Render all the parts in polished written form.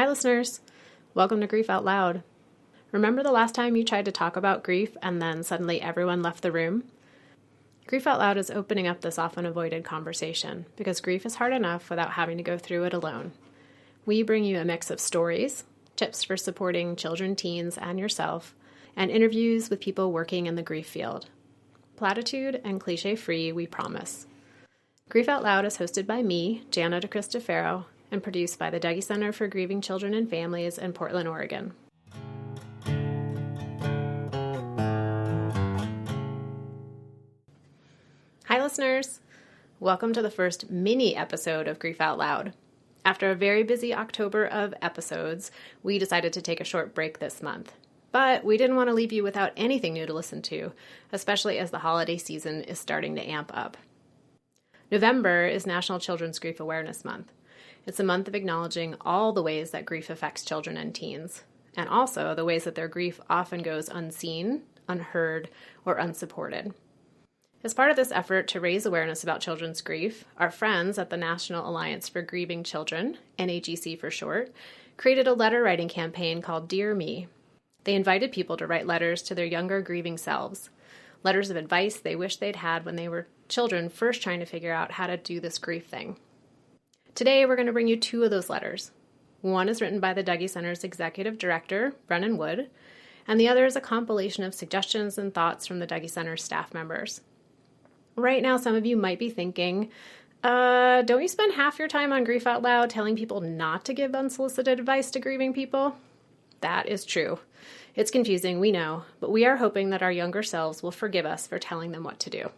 Hi, listeners. Welcome to Grief Out Loud. Remember the last time you tried to talk about grief and then suddenly everyone left the room? Grief Out Loud is opening up this often avoided conversation because grief is hard enough without having to go through it alone. We bring you a mix of stories, tips for supporting children, teens, and yourself, and interviews with people working in the grief field. Platitude and cliche-free, we promise. Grief Out Loud is hosted by me, Jana DeCristofaro, and produced by the Dougy Center for Grieving Children and Families in Portland, Oregon. Hi, listeners. Welcome to the first mini episode of Grief Out Loud. After a very busy October of episodes, we decided to take a short break this month. But we didn't want to leave you without anything new to listen to, especially as the holiday season is starting to amp up. November is National Children's Grief Awareness Month. It's a month of acknowledging all the ways that grief affects children and teens, and also the ways that their grief often goes unseen, unheard, or unsupported. As part of this effort to raise awareness about children's grief, our friends at the National Alliance for Grieving Children, NAGC for short, created a letter writing campaign called Dear Me. They invited people to write letters to their younger grieving selves, letters of advice they wish they'd had when they were children first trying to figure out how to do this grief thing. Today, we're going to bring you two of those letters. One is written by the Dougy Center's executive director, Brennan Wood, and the other is a compilation of suggestions and thoughts from the Dougy Center's staff members. Right now, some of you might be thinking, don't you spend half your time on Grief Out Loud telling people not to give unsolicited advice to grieving people? That is true. It's confusing, we know, but we are hoping that our younger selves will forgive us for telling them what to do.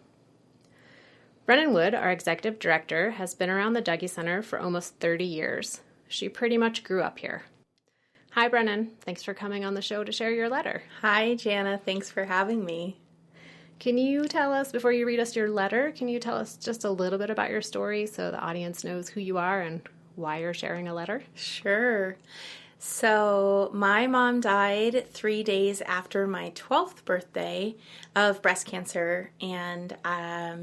Brennan Wood, our executive director, has been around the Dougy Center for almost 30 years. She pretty much grew up here. Hi, Brennan. Thanks for coming on the show to share your letter. Hi, Jana. Thanks for having me. Can you tell us, before you read us your letter, can you tell us just a little bit about your story so the audience knows who you are and why you're sharing a letter? Sure. So my mom died 3 days after my 12th birthday of breast cancer, and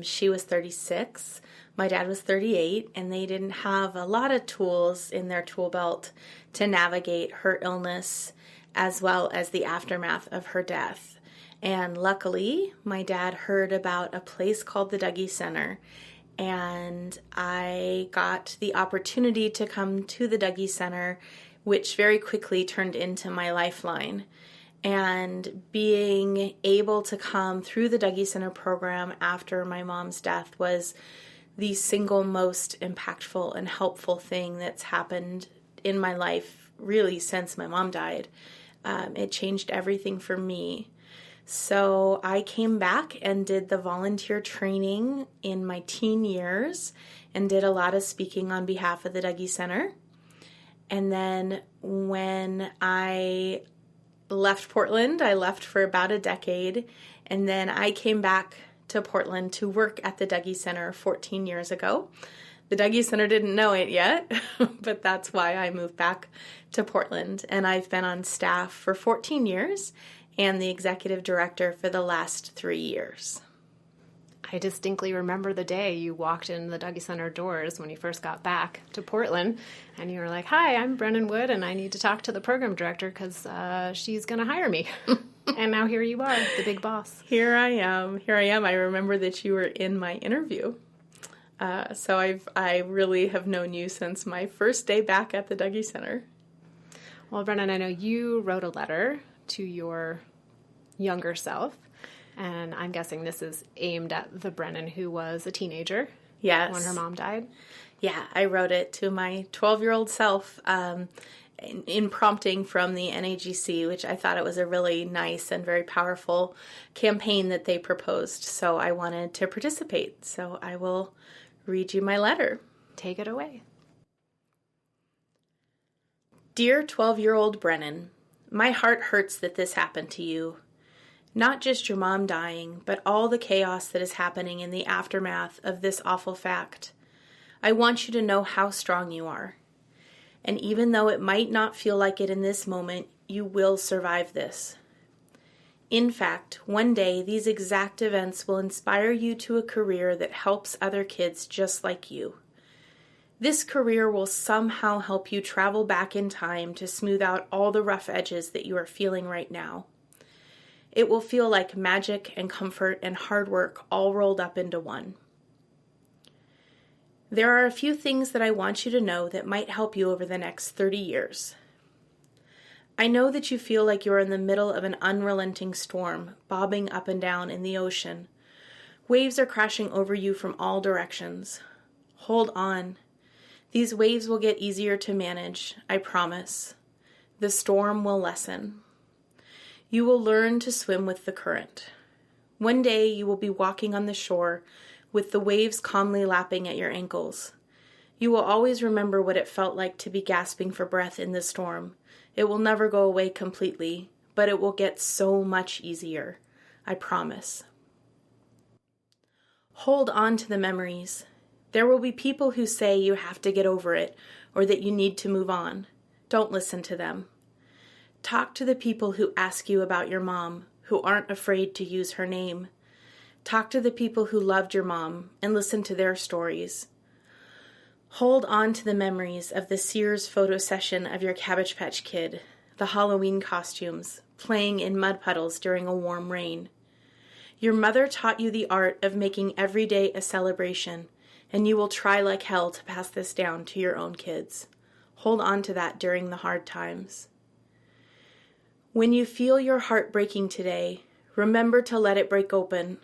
she was 36. My dad was 38, and they didn't have a lot of tools in their tool belt to navigate her illness as well as the aftermath of her death. And luckily, my dad heard about a place called the Dougy Center, and I got the opportunity to come to the Dougy Center, which very quickly turned into my lifeline. And being able to come through the Dougy Center program after my mom's death was the single most impactful and helpful thing that's happened in my life, really, since my mom died. It changed everything for me. So I came back and did the volunteer training in my teen years and did a lot of speaking on behalf of the Dougy Center. And then when I left Portland, I left for about a decade, and then I came back to Portland to work at the Dougy Center 14 years ago. The Dougy Center didn't know it yet, but that's why I moved back to Portland. And I've been on staff for 14 years and the executive director for the last 3 years. I distinctly remember the day you walked in the Dougy Center doors when you first got back to Portland, and you were like, "Hi, I'm Brennan Wood, and I need to talk to the program director because she's going to hire me." And now here you are, the big boss. Here I am. I remember that you were in my interview. So I really have known you since my first day back at the Dougy Center. Well, Brennan, I know you wrote a letter to your younger self. And I'm guessing this is aimed at the Brennan who was a teenager. Yes. When her mom died. Yeah, I wrote it to my 12-year-old self in prompting from the NAGC, which I thought it was a really nice and very powerful campaign that they proposed. So I wanted to participate. So I will read you my letter. Take it away. Dear 12-year-old Brennan, my heart hurts that this happened to you. Not just your mom dying, but all the chaos that is happening in the aftermath of this awful fact. I want you to know how strong you are. And even though it might not feel like it in this moment, you will survive this. In fact, one day these exact events will inspire you to a career that helps other kids just like you. This career will somehow help you travel back in time to smooth out all the rough edges that you are feeling right now. It will feel like magic and comfort and hard work all rolled up into one. There are a few things that I want you to know that might help you over the next 30 years. I know that you feel like you're in the middle of an unrelenting storm, bobbing up and down in the ocean. Waves are crashing over you from all directions. Hold on. These waves will get easier to manage, I promise. The storm will lessen. You will learn to swim with the current. One day you will be walking on the shore with the waves calmly lapping at your ankles. You will always remember what it felt like to be gasping for breath in the storm. It will never go away completely, but it will get so much easier. I promise. Hold on to the memories. There will be people who say you have to get over it or that you need to move on. Don't listen to them. Talk to the people who ask you about your mom, who aren't afraid to use her name. Talk to the people who loved your mom and listen to their stories. Hold on to the memories of the Sears photo session of your Cabbage Patch Kid, the Halloween costumes, playing in mud puddles during a warm rain. Your mother taught you the art of making every day a celebration, and you will try like hell to pass this down to your own kids. Hold on to that during the hard times. When you feel your heart breaking today, remember to let it break open,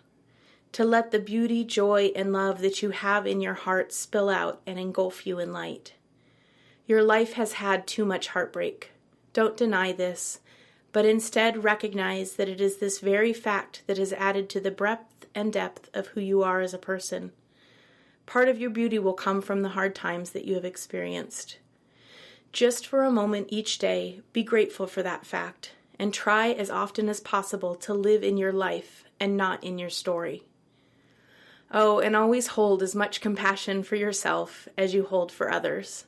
to let the beauty, joy, and love that you have in your heart spill out and engulf you in light. Your life has had too much heartbreak. Don't deny this, but instead recognize that it is this very fact that has added to the breadth and depth of who you are as a person. Part of your beauty will come from the hard times that you have experienced. Just for a moment each day, be grateful for that fact, and try as often as possible to live in your life and not in your story. Oh, and always hold as much compassion for yourself as you hold for others.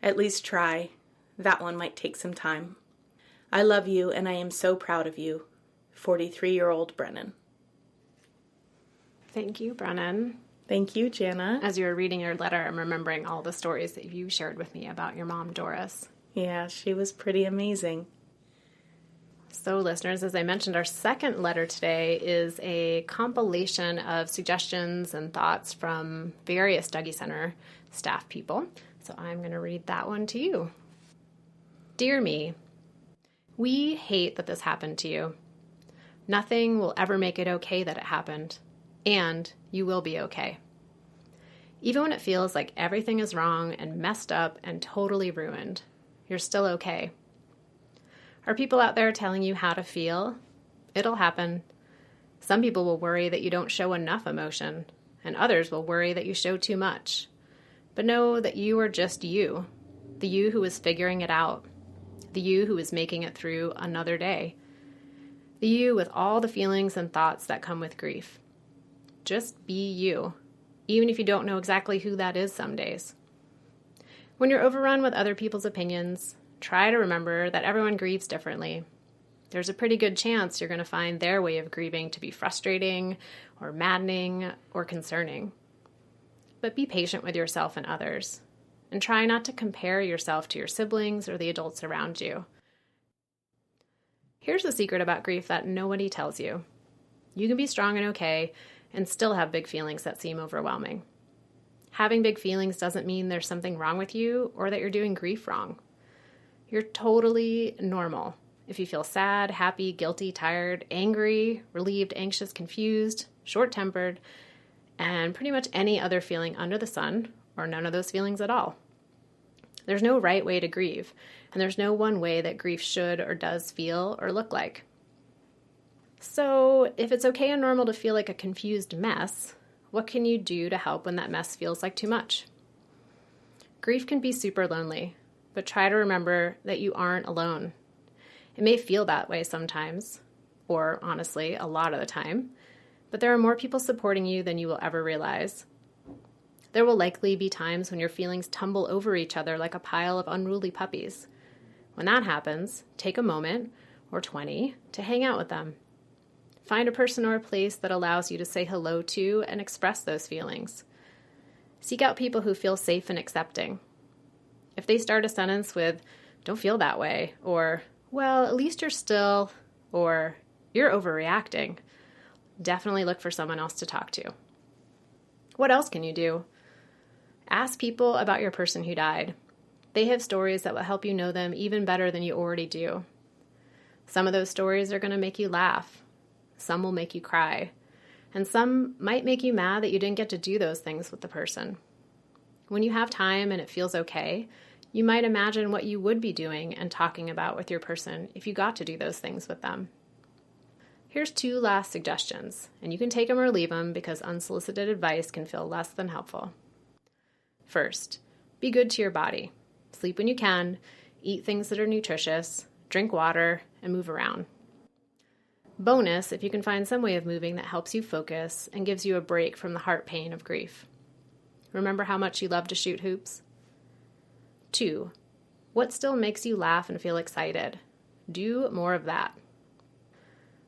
At least try. That one might take some time. I love you, and I am so proud of you. 43-year-old Brennan. Thank you, Brennan. Thank you, Jana. As you were reading your letter, I'm remembering all the stories that you shared with me about your mom, Doris. Yeah, she was pretty amazing. So, listeners, as I mentioned, our second letter today is a compilation of suggestions and thoughts from various Dougy Center staff people. So I'm going to read that one to you. Dear me, we hate that this happened to you. Nothing will ever make it okay that it happened, and you will be okay. Even when it feels like everything is wrong and messed up and totally ruined, you're still okay. Are people out there telling you how to feel? It'll happen. Some people will worry that you don't show enough emotion, and others will worry that you show too much. But know that you are just you, the you who is figuring it out, the you who is making it through another day, the you with all the feelings and thoughts that come with grief. Just be you, even if you don't know exactly who that is some days. When you're overrun with other people's opinions, try to remember that everyone grieves differently. There's a pretty good chance you're going to find their way of grieving to be frustrating or maddening or concerning. But be patient with yourself and others, and try not to compare yourself to your siblings or the adults around you. Here's the secret about grief that nobody tells you. You can be strong and okay and still have big feelings that seem overwhelming. Having big feelings doesn't mean there's something wrong with you or that you're doing grief wrong. You're totally normal if you feel sad, happy, guilty, tired, angry, relieved, anxious, confused, short-tempered, and pretty much any other feeling under the sun, or none of those feelings at all. There's no right way to grieve, and there's no one way that grief should or does feel or look like. So, if it's okay and normal to feel like a confused mess, what can you do to help when that mess feels like too much? Grief can be super lonely, but try to remember that you aren't alone. It may feel that way sometimes, or honestly, a lot of the time, but there are more people supporting you than you will ever realize. There will likely be times when your feelings tumble over each other like a pile of unruly puppies. When that happens, take a moment, or 20, to hang out with them. Find a person or a place that allows you to say hello to and express those feelings. Seek out people who feel safe and accepting. If they start a sentence with, "Don't feel that way," or, "Well, at least you're still," or, "You're overreacting," definitely look for someone else to talk to. What else can you do? Ask people about your person who died. They have stories that will help you know them even better than you already do. Some of those stories are going to make you laugh. Some will make you cry. And some might make you mad that you didn't get to do those things with the person. When you have time and it feels okay, you might imagine what you would be doing and talking about with your person if you got to do those things with them. Here's 2 last suggestions, and you can take them or leave them because unsolicited advice can feel less than helpful. First, be good to your body. Sleep when you can, eat things that are nutritious, drink water, and move around. Bonus, if you can find some way of moving that helps you focus and gives you a break from the heart pain of grief. Remember how much you love to shoot hoops? 2, what still makes you laugh and feel excited? Do more of that.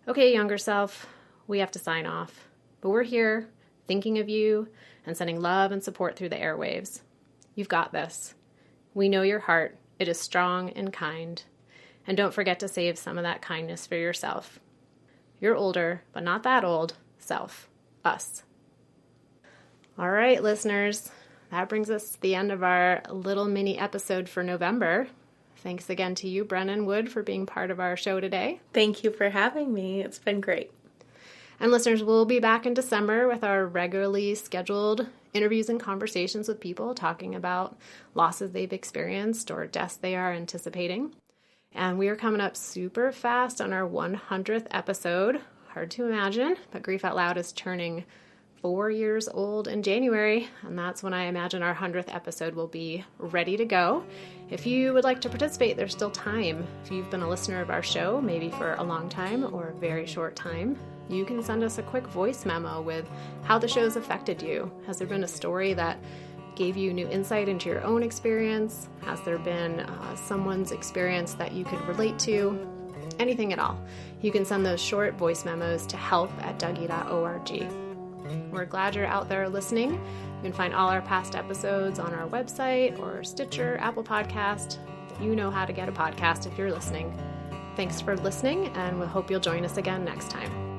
Okay, younger self, we have to sign off, but we're here thinking of you and sending love and support through the airwaves. You've got this. We know your heart. It is strong and kind. And don't forget to save some of that kindness for yourself. Your older, but not that old, self. Us. All right, listeners. That brings us to the end of our little mini episode for November. Thanks again to you, Brennan Wood, for being part of our show today. Thank you for having me. It's been great. And listeners, we'll be back in December with our regularly scheduled interviews and conversations with people talking about losses they've experienced or deaths they are anticipating. And we are coming up super fast on our 100th episode. Hard to imagine, but Grief Out Loud is turning 4 years old in January, and that's when I imagine our 100th episode will be ready to go. If you would like to participate, there's still time. If you've been a listener of our show, maybe for a long time or a very short time, you can send us a quick voice memo with how the show's affected you. Has there been a story that gave you new insight into your own experience? Has there been someone's experience that you could relate to? Anything at all. You can send those short voice memos to help@dougy.org. We're glad you're out there listening. You can find all our past episodes on our website or Stitcher, Apple Podcast. You know how to get a podcast if you're listening. Thanks for listening, and we hope you'll join us again next time.